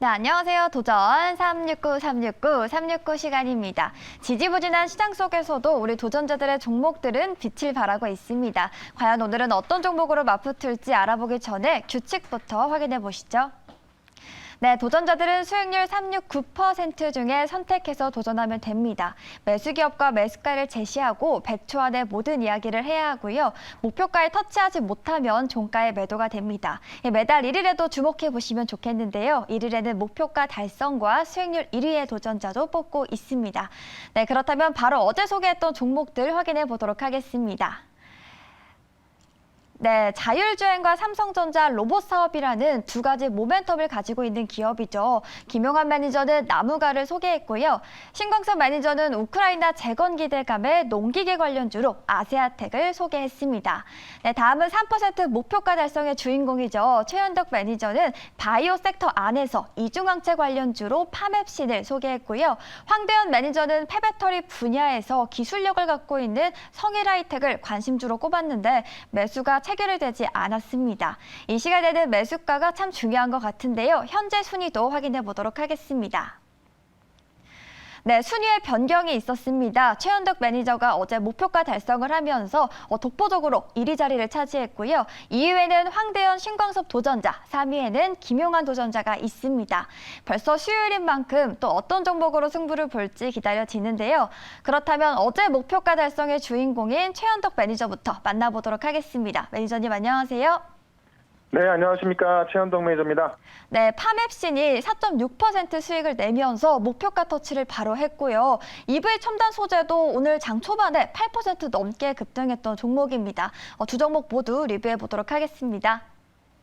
네, 안녕하세요. 도전 369 시간입니다. 지지부진한 시장 속에서도 우리 도전자들의 종목들은 빛을 발하고 있습니다. 과연 오늘은 어떤 종목으로 맞붙을지 알아보기 전에 규칙부터 확인해 보시죠. 네, 도전자들은 수익률 369% 중에 선택해서 도전하면 됩니다. 매수기업과 매수가를 제시하고 100초 안에 모든 이야기를 해야 하고요. 목표가에 터치하지 못하면 종가에 매도가 됩니다. 매달 1일에도 주목해 보시면 좋겠는데요. 1일에는 목표가 달성과 수익률 1위의 도전자도 뽑고 있습니다. 네, 그렇다면 바로 어제 소개했던 종목들 확인해 보도록 하겠습니다. 네, 자율주행과 삼성전자 로봇 사업이라는 두 가지 모멘텀을 가지고 있는 기업이죠. 김용환 매니저는 나무가를 소개했고요. 신광섭 매니저는 우크라이나 재건 기대감의 농기계 관련주로 아세아텍을 소개했습니다. 네, 다음은 3% 목표가 달성의 주인공이죠. 최현덕 매니저는 바이오 섹터 안에서 이중항체 관련주로 파맵신을 소개했고요. 황대현 매니저는 폐배터리 분야에서 기술력을 갖고 있는 성일하이텍을 관심주로 꼽았는데 매수가 체결되지 않았습니다. 이 시간에는 매수가가 참 중요한 것 같은데요. 현재 순위도 확인해 보도록 하겠습니다. 네, 순위의 변경이 있었습니다. 최현덕 매니저가 어제 목표가 달성을 하면서 독보적으로 1위 자리를 차지했고요. 2위에는 황대현, 신광섭 도전자, 3위에는 김용환 도전자가 있습니다. 벌써 수요일인 만큼 또 어떤 종목으로 승부를 볼지 기다려지는데요. 그렇다면 어제 목표가 달성의 주인공인 최현덕 매니저부터 만나보도록 하겠습니다. 매니저님 안녕하세요. 네, 안녕하십니까. 최현덕 매니저입니다. 네, 파맵신이 4.6% 수익을 내면서 목표가 터치를 바로 했고요. EV 첨단 소재도 오늘 장 초반에 8% 넘게 급등했던 종목입니다. 두 종목 모두 리뷰해 보도록 하겠습니다.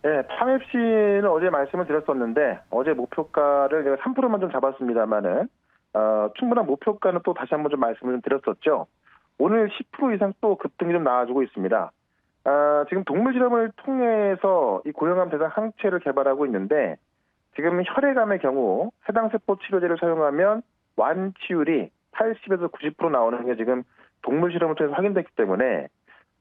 네, 파맵신은 어제 말씀을 드렸었는데 어제 목표가를 제가 3%만 좀 잡았습니다만은 충분한 목표가는 또 다시 한번 좀 말씀을 좀 드렸었죠. 오늘 10% 이상 또 급등이 좀 나와주고 있습니다. 지금 동물 실험을 통해서 이 고형암 대상 항체를 개발하고 있는데 지금 혈액암의 경우 해당세포 치료제를 사용하면 완치율이 80에서 90% 나오는 게 지금 동물 실험을 통해서 확인됐기 때문에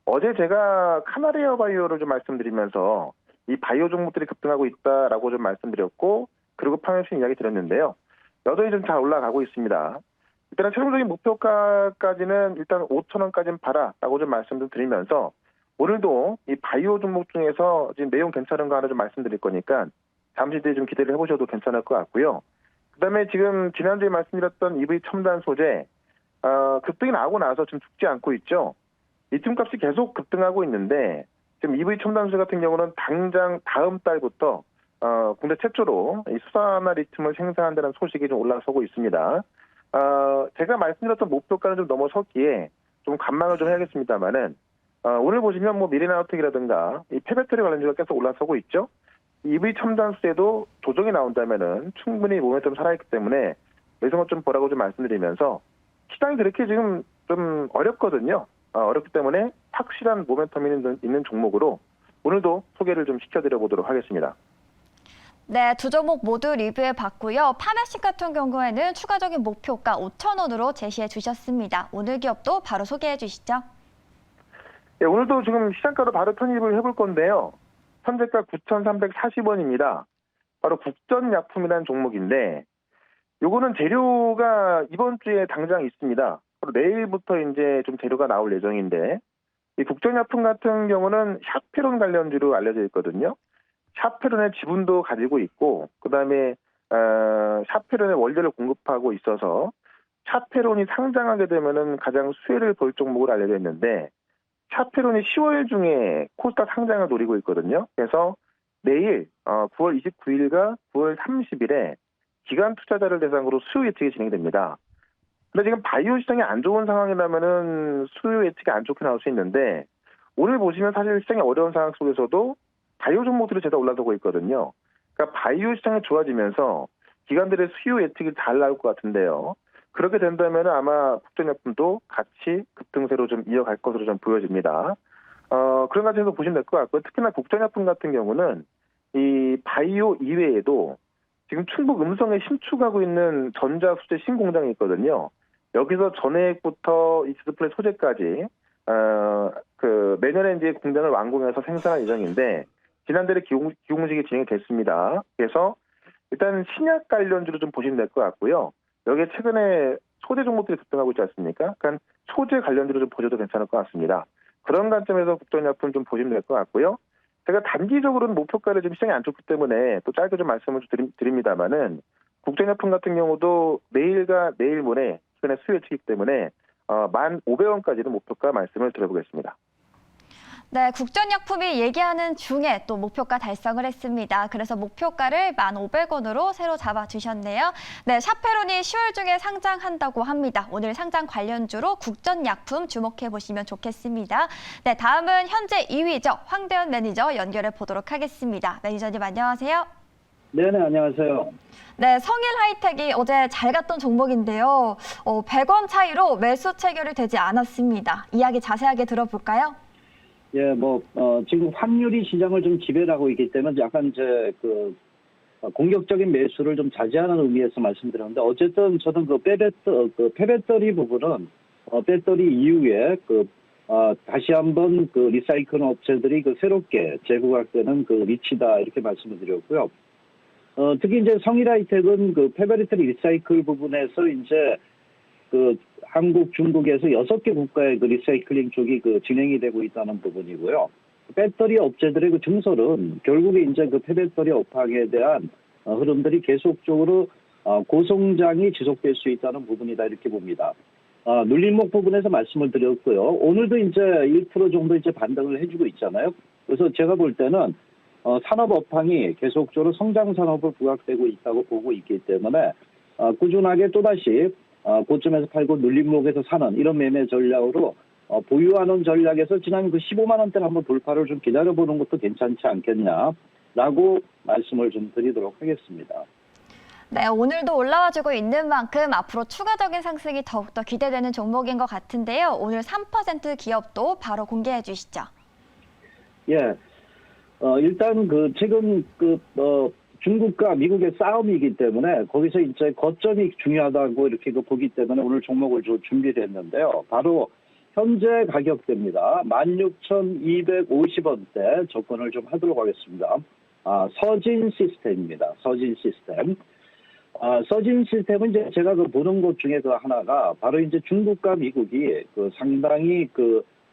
어제 제가 카나리아 바이오를 좀 말씀드리면서 이 바이오 종목들이 급등하고 있다라고 좀 말씀드렸고 그리고 파맵신 이야기 드렸는데요. 여전히 좀 잘 올라가고 있습니다. 일단 최종적인 목표가까지는 일단 5,000원까지는 봐라라고 좀 말씀 좀 드리면서 오늘도 이 바이오 종목 중에서 지금 내용 괜찮은 거 하나 좀 말씀드릴 거니까 잠시 뒤에 좀 기대를 해보셔도 괜찮을 것 같고요. 그다음에 지금 지난주에 말씀드렸던 EV 첨단 소재 급등이 나오고 나서 지금 죽지 않고 있죠. 리튬 값이 계속 급등하고 있는데 지금 EV 첨단 소재 같은 경우는 당장 다음 달부터 국내 최초로 이 수산화 리튬을 생산한다는 소식이 좀 올라서고 있습니다. 제가 말씀드렸던 목표가는 좀 넘어섰기에 좀 관망을 좀 해야겠습니다만은 오늘 보시면 뭐 미래나우텍이라든가 이 폐배터리 관련주가 계속 올라서고 있죠. EV 첨단 수에도 조정이 나온다면은 충분히 모멘텀 살아있기 때문에 매수만 좀 보라고 좀 말씀드리면서 시장이 그렇게 지금 좀 어렵거든요. 어렵기 때문에 확실한 모멘텀이 있는 종목으로 오늘도 소개를 좀 시켜드려 보도록 하겠습니다. 네, 두 종목 모두 리뷰해 봤고요. 파맵신 같은 경우에는 추가적인 목표가 5,000원으로 제시해 주셨습니다. 오늘 기업도 바로 소개해 주시죠. 네, 오늘도 지금 시장가로 바로 편입을 해볼 건데요. 현재가 9,340원입니다. 바로 국전약품이라는 종목인데 요거는 재료가 이번 주에 당장 있습니다. 바로 내일부터 이제 좀 재료가 나올 예정인데 이 국전약품 같은 경우는 샤페론 관련주로 알려져 있거든요. 샤페론의 지분도 가지고 있고 그다음에 샤페론의 원료를 공급하고 있어서 샤페론이 상장하게 되면은 가장 수혜를 볼 종목으로 알려져 있는데 샤페론이 10월 중에 코스닥 상장을 노리고 있거든요. 그래서 내일 9월 29일과 9월 30일에 기관 투자자를 대상으로 수요 예측이 진행됩니다. 근데 지금 바이오 시장이 안 좋은 상황이라면은 수요 예측이 안 좋게 나올 수 있는데 오늘 보시면 사실 시장이 어려운 상황 속에서도 바이오 종목들이 제다 올라서고 있거든요. 그러니까 바이오 시장이 좋아지면서 기관들의 수요 예측이 잘 나올 것 같은데요. 그렇게 된다면 아마 국전약품도 같이 급등세로 좀 이어갈 것으로 좀 보여집니다. 그런 관점에서 보시면 될 것 같고요. 특히나 국전약품 같은 경우는 이 바이오 이외에도 지금 충북 음성에 신축하고 있는 전자수제 신공장이 있거든요. 여기서 전해액부터 이 디스플레이 소재까지 내년에 이제 공장을 완공해서 생산할 예정인데 지난달에 기공식이 진행이 됐습니다. 그래서 일단 신약 관련주로 좀 보시면 될 것 같고요. 여기에 최근에 소재 종목들이 급등하고 있지 않습니까? 그러니까 소재 관련주로 좀 보셔도 괜찮을 것 같습니다. 그런 관점에서 국전약품 좀 보시면 될 것 같고요. 제가 단기적으로는 목표가를 좀 시장이 안 좋기 때문에 또 짧게 좀 말씀을 드립니다만은 국전약품 같은 경우도 내일과 내일 모레 최근에 수요 예측이기 때문에 1,500원까지는 목표가 말씀을 드려보겠습니다. 네, 국전약품이 얘기하는 중에 또 목표가 달성을 했습니다. 그래서 목표가를 1,500원으로 새로 잡아주셨네요. 네, 샤페론이 10월 중에 상장한다고 합니다. 오늘 상장 관련주로 국전약품 주목해 보시면 좋겠습니다. 네, 다음은 현재 2위죠. 황대현 매니저 연결해 보도록 하겠습니다. 매니저님 안녕하세요. 네네, 안녕하세요. 네, 성일 하이텍이 어제 잘 갔던 종목인데요. 100원 차이로 매수 체결이 되지 않았습니다. 이야기 자세하게 들어볼까요? 예, 지금 환율이 시장을 좀 지배를 하고 있기 때문에 약간 공격적인 매수를 좀 자제하는 의미에서 말씀드렸는데, 어쨌든 저는 폐배터리 부분은, 배터리 이후에 다시 한번 리사이클 업체들이 새롭게 재부각되는 리치다, 이렇게 말씀을 드렸고요. 특히 이제 성일하이텍은 폐배터리 리사이클 부분에서 이제 한국, 중국에서 6개 국가의 리사이클링 쪽이 진행이 되고 있다는 부분이고요. 배터리 업체들의 증설은 결국에 이제 폐배터리 업황에 대한 흐름들이 계속적으로 고성장이 지속될 수 있다는 부분이다, 이렇게 봅니다. 눌림목 부분에서 말씀을 드렸고요. 오늘도 이제 1% 정도 이제 반등을 해주고 있잖아요. 그래서 제가 볼 때는 산업 업황이 계속적으로 성장 산업을 부각되고 있다고 보고 있기 때문에 꾸준하게 또다시 고점에서 팔고 눌림목에서 사는 이런 매매 전략으로 보유하는 전략에서 지난 15만 원대를 한번 돌파를 좀 기다려보는 것도 괜찮지 않겠냐라고 말씀을 좀 드리도록 하겠습니다. 네, 오늘도 올라와주고 있는 만큼 앞으로 추가적인 상승이 더욱더 기대되는 종목인 것 같은데요. 오늘 3% 기업도 바로 공개해 주시죠. 예, 일단 최근 중국과 미국의 싸움이기 때문에 거기서 이제 거점이 중요하다고 이렇게 보기 때문에 오늘 종목을 준비를 했는데요. 바로 현재 가격대입니다. 16,250원대 접근을 좀 하도록 하겠습니다. 서진 시스템입니다. 서진 시스템. 서진 시스템은 이제 제가 보는 것 중에 하나가 바로 이제 중국과 미국이 상당히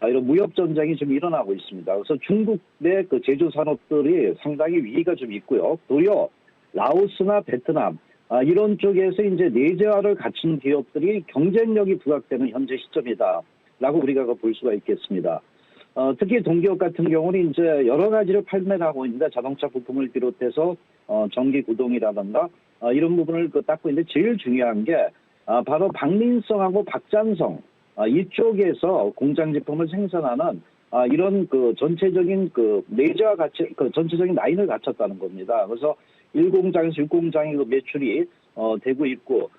이런 무역 전쟁이 좀 일어나고 있습니다. 그래서 중국 내 제조 산업들이 상당히 위기가 좀 있고요. 도리어 라오스나 베트남 이런 쪽에서 이제 내재화를 갖춘 기업들이 경쟁력이 부각되는 현재 시점이다라고 우리가 볼 수가 있겠습니다. 특히 동기업 같은 경우는 이제 여러 가지를 판매를 하고 있는데 자동차 부품을 비롯해서 전기 구동이라든가 이런 부분을 닦고 있는데 제일 중요한 게 바로 박민성하고 박잔성 이쪽에서 공장 제품을 생산하는 이런 전체적인 내재화 가치, 전체적인 라인을 갖췄다는 겁니다. 그래서 1공장에서 6공장의 매출이 되고 있고,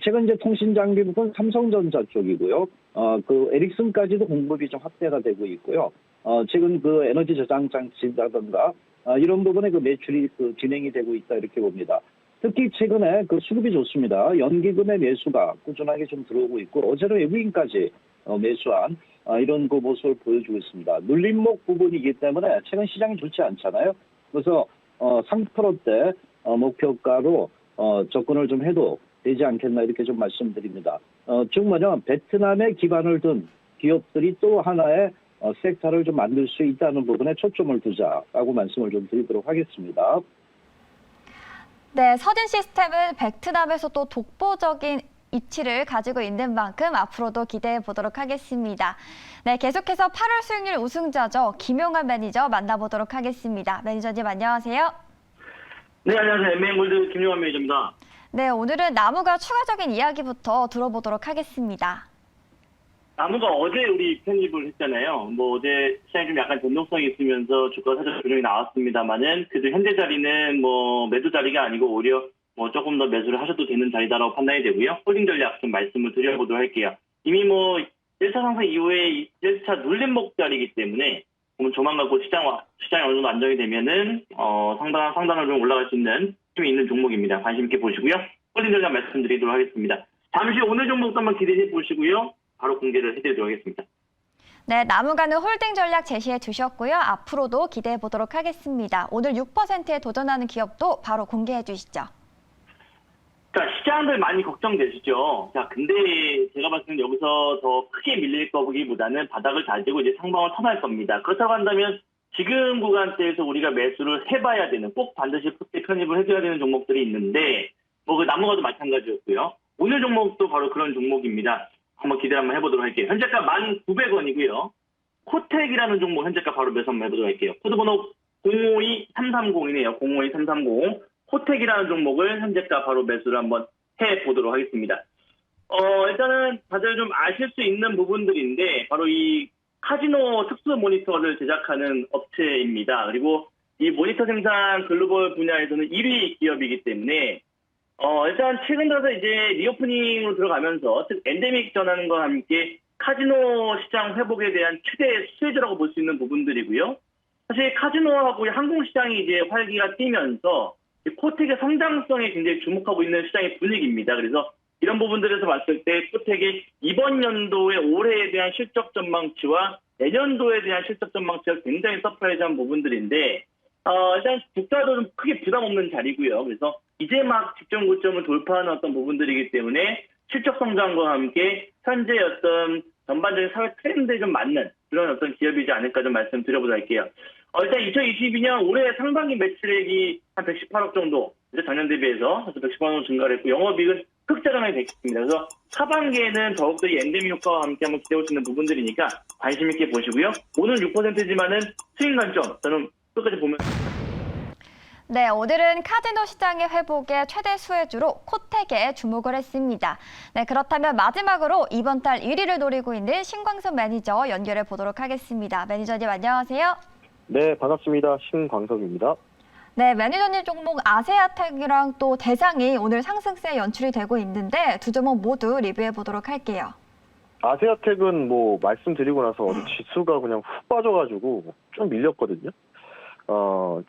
최근 이제 통신 장비 부분 삼성전자 쪽이고요. 에릭슨까지도 공급이 좀 확대가 되고 있고요. 최근 에너지 저장 장치라든가 이런 부분에 매출이 진행이 되고 있다, 이렇게 봅니다. 특히 최근에 수급이 좋습니다. 연기금의 매수가 꾸준하게 좀 들어오고 있고, 어제는 외국인까지 매수한 이런 모습을 보여주고 있습니다. 눌림목 부분이기 때문에 최근 시장이 좋지 않잖아요. 그래서 3%대 목표가로 접근을 좀 해도 되지 않겠나, 이렇게 좀 말씀드립니다. 즉 베트남에 기반을 둔 기업들이 또 하나의 섹터를 좀 만들 수 있다는 부분에 초점을 두자라고 말씀을 좀 드리도록 하겠습니다. 네, 서진 시스템은 베트남에서 또 독보적인 위치를 가지고 있는 만큼 앞으로도 기대해 보도록 하겠습니다. 네, 계속해서 8월 수익률 우승자죠. 김용환 매니저 만나보도록 하겠습니다. 매니저님 안녕하세요. 네, 안녕하세요. 엠메인골드 김용환 매니저입니다. 네, 오늘은 나무가 추가적인 이야기부터 들어보도록 하겠습니다. 나무가 어제 우리 편입을 했잖아요. 어제 시장이 좀 약간 변동성이 있으면서 주가 살짝 조정이 나왔습니다만은 그래도 현재 자리는 매도 자리가 아니고 오히려 조금 더 매수를 하셔도 되는 자리다라고 판단이 되고요. 홀딩 전략 좀 말씀을 드려보도록 할게요. 이미 1차 상승 이후에 1차 눌림목 자리이기 때문에 조만간 시장이 어느 정도 안정이 되면은 상단으로 좀 올라갈 수 있는 힘이 있는 종목입니다. 관심 있게 보시고요. 홀딩 전략 말씀드리도록 하겠습니다. 잠시 오늘 종목도 한번 기대해 보시고요. 바로 공개를 해드리도록 하겠습니다. 네, 나무가는 홀딩 전략 제시해 주셨고요. 앞으로도 기대해 보도록 하겠습니다. 오늘 6%에 도전하는 기업도 바로 공개해 주시죠. 시장들 많이 걱정되시죠? 자, 근데 제가 봤을 때는 여기서 더 크게 밀릴 거기보다는 바닥을 다지고 이제 상방을 턴할 겁니다. 그렇다고 한다면 지금 구간대에서 우리가 매수를 해봐야 되는, 꼭 반드시 풋에 편입을 해줘야 되는 종목들이 있는데, 뭐 그 나무가도 마찬가지였고요. 오늘 종목도 바로 그런 종목입니다. 한번 기대 한번 해보도록 할게요. 현재가 1,900원이고요. 코텍이라는 종목 현재가 바로 매수 한번 해보도록 할게요. 코드번호 052330이네요. 052330. 코텍이라는 종목을 현재가 바로 매수를 한번 해보도록 하겠습니다. 일단은 다들 좀 아실 수 있는 부분들인데, 바로 이 카지노 특수 모니터를 제작하는 업체입니다. 그리고 이 모니터 생산 글로벌 분야에서는 1위 기업이기 때문에, 일단 최근 들어서 이제 리오프닝으로 들어가면서, 즉 엔데믹 전환과 함께 카지노 시장 회복에 대한 최대 수혜주라고 볼 수 있는 부분들이고요. 사실 카지노하고 항공시장이 이제 활기가 띄면서 코텍의 성장성에 굉장히 주목하고 있는 시장의 분위기입니다. 그래서 이런 부분들에서 봤을 때 코텍이 이번 연도의 올해에 대한 실적 전망치와 내년도에 대한 실적 전망치가 굉장히 서프라이즈한 부분들인데, 일단 주가도 좀 크게 부담 없는 자리고요. 그래서 이제 막 직전 고점을 돌파하는 어떤 부분들이기 때문에 실적 성장과 함께 현재 어떤 전반적인 사회 트렌드에 좀 맞는 그런 어떤 기업이지 않을까 좀 말씀드려보도록 할게요. 일단 2022년 올해 상반기 매출액이 한 118억 정도, 이제 작년 대비해서 110억 정도 증가를 했고, 영업이익은 흑자전환이 됐습니다. 그래서 하반기에는 더욱더 이 엔데믹 효과와 함께 한번 기대해 보시는 부분들이니까 관심 있게 보시고요. 오늘 6%지만은 수익 관점, 저는 끝까지 보면. 네, 오늘은 카지노 시장의 회복에 최대 수혜주로 코텍에 주목을 했습니다. 네, 그렇다면 마지막으로 이번 달 1위를 노리고 있는 신광섭 매니저 연결해 보도록 하겠습니다. 매니저님 안녕하세요. 네, 반갑습니다. 신광석입니다. 네, 매니저님 종목 아세아텍이랑 또 대상이 오늘 상승세에 연출이 되고 있는데 두 종목 모두 리뷰해 보도록 할게요. 아세아텍은 뭐 말씀드리고 나서 어제 지수가 그냥 훅 빠져가지고 좀 밀렸거든요.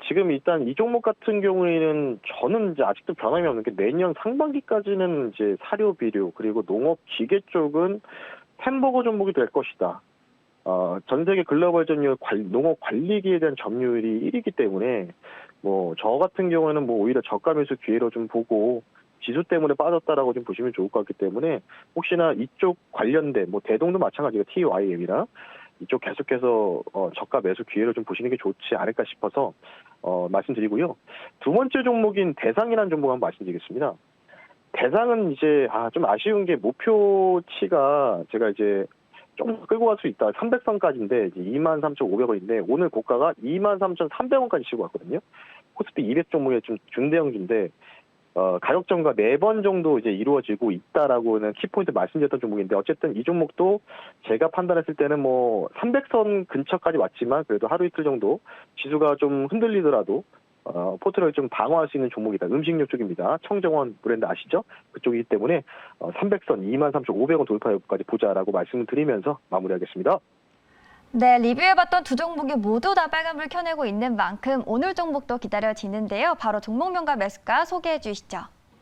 지금 일단 이 종목 같은 경우에는 저는 이제 아직도 변함이 없는 게 내년 상반기까지는 이제 사료 비료 그리고 농업 기계 쪽은 햄버거 종목이 될 것이다. 전 세계 글로벌 점유율 농업 관리기에 대한 점유율이 1위이기 때문에 뭐 저 같은 경우에는 뭐 오히려 저가 매수 기회로 좀 보고 지수 때문에 빠졌다라고 좀 보시면 좋을 것 같기 때문에 혹시나 이쪽 관련된 뭐 대동도 마찬가지고 TYM이랑 이쪽 계속해서 저가 매수 기회로 좀 보시는 게 좋지 않을까 싶어서 말씀드리고요. 두 번째 종목인 대상이라는 종목 한번 말씀드리겠습니다. 대상은 이제 좀 아쉬운 게 목표치가 제가 이제 좀 끌고 갈 수 있다. 300선까지인데 23,500원인데 오늘 고가가 23,300원까지 치고 왔거든요. 코스피 200 종목의 좀 중대형주인데 가격 전가 4번 정도 이제 이루어지고 있다라고는 키포인트 말씀드렸던 종목인데 어쨌든 이 종목도 제가 판단했을 때는 뭐 300선 근처까지 왔지만 그래도 하루 이틀 정도 지수가 좀 흔들리더라도 포트를 좀 방어할 수 있는 종목이다. 음식료 쪽입니다. 청정원 브랜드 아시죠? 그쪽이기 때문에 300선 23,500원 돌파 여부까지 보자라고 말씀을 드리면서 마무리하겠습니다. 네, 리뷰해봤던 두 종목이 모두 다 빨간불 켜내고 있는 만큼 오늘 종목도 기다려지는데요. 바로 종목명과 매수가 소개해 주시죠.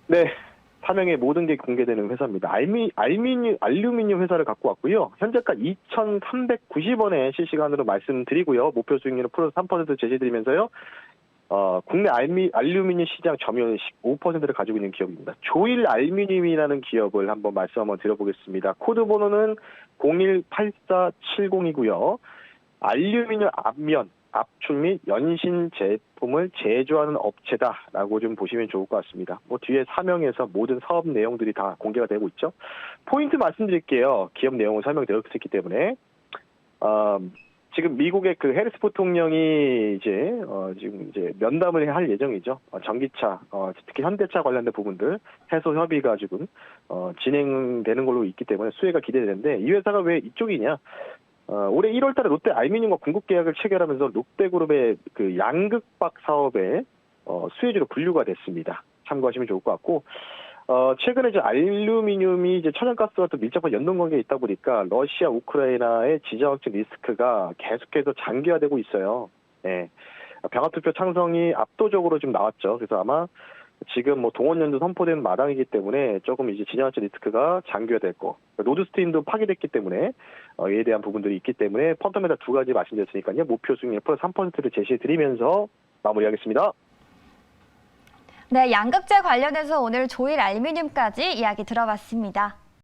네, 사명의 모든 게 공개되는 회사입니다. 알루미늄 회사를 갖고 왔고요. 현재가 2,390원에 실시간으로 말씀드리고요. 목표 수익률은 플러스 3% 제시드리면서요. 국내 알루미늄 시장 점유율 15%를 가지고 있는 기업입니다. 조일 알루미늄이라는 기업을 한번 말씀 한번 드려보겠습니다. 코드 번호는 018470이고요. 알루미늄 앞면, 압축 및 연신 제품을 제조하는 업체다라고 좀 보시면 좋을 것 같습니다. 뭐 뒤에 사명에서 모든 사업 내용들이 다 공개가 되고 있죠. 포인트 말씀드릴게요. 기업 내용은 설명되어 있기 때문에. 지금 미국의 그 해리스 부통령이 지금 면담을 할 예정이죠. 전기차, 특히 현대차 관련된 부분들 해소 협의가 지금 진행되는 걸로 있기 때문에 수혜가 기대되는데 이 회사가 왜 이쪽이냐? 올해 1월달에 롯데 알루미늄과 공급 계약을 체결하면서 롯데그룹의 그 양극박 사업에 수혜주로 분류가 됐습니다. 참고하시면 좋을 것 같고. 최근에 이제 알루미늄이 이제 천연가스와 또 밀접한 연동 관계에 있다 보니까 러시아, 우크라이나의 지정학적 리스크가 계속해서 장기화되고 있어요. 예. 병합투표 창성이 압도적으로 좀 나왔죠. 그래서 아마 지금 뭐 동원연도 선포된 마당이기 때문에 조금 이제 지정학적 리스크가 장기화될 거. 노드스트림도 파괴됐기 때문에 이에 대한 부분들이 있기 때문에 펀더멘탈 두 가지 말씀드렸으니까요. 목표 수익률 플러스 3%를 제시해 드리면서 마무리하겠습니다. 네, 양극재 관련해서 오늘 조일 알루미늄까지 이야기 들어봤습니다.